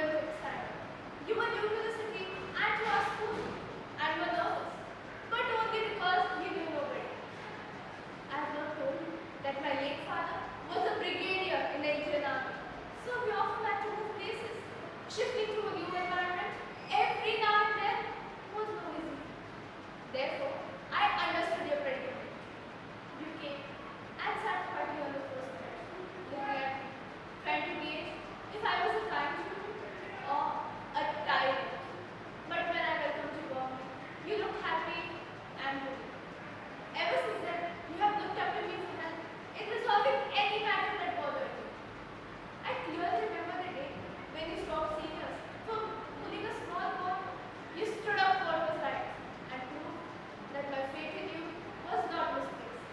going to expand. You were new to the city and to our school and were nervous, but only because you knew nobody. I have not told you that my late father was a brigadier in the Indian Army, so we often had to move places. Shifting to a new environment every now and then was no easy. Therefore, I understood your predicament. You came and sat quietly on the first bench, looking at me, trying to gauge if I was a kind student or a tyrant. But when I welcomed you warmly, you looked happy and good. Ever since then, you have looked up to me for help in resolving any matter that bothered you. I clearly remember the day when you stopped seeing us from pulling a small boat. You stood up for what was right and proved that my faith in you was not misplaced.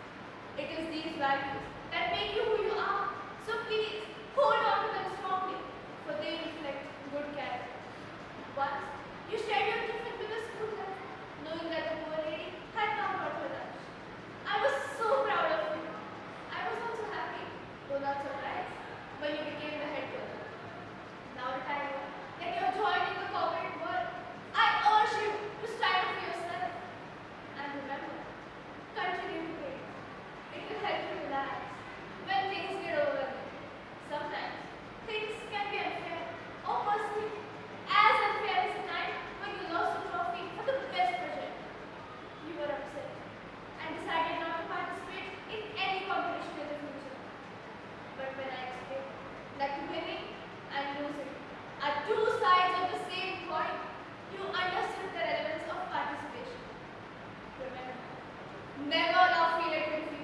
It is these values that make you who you are. So please hold on to them strongly, for they reflect good character. Once you shared your tiffin with the school lunch, knowing that the poor lady had not brought her lunch. I was so proud of you. I was also happy, though not surprised, when you became the head girl. Now that I know that you are joining the corporate world, I urge you to stand up for yourself. And remember, continue to pray. It will help you relax when things get overwhelming. Sometimes things can be unfair or perceived as unfair as the time when you lost a trophy for the best project. You were upset and decided not to participate in any competition in the future. But when I explained that winning and losing are two sides of the same coin, you understood the relevance of participation. Remember, never allow failure to defeat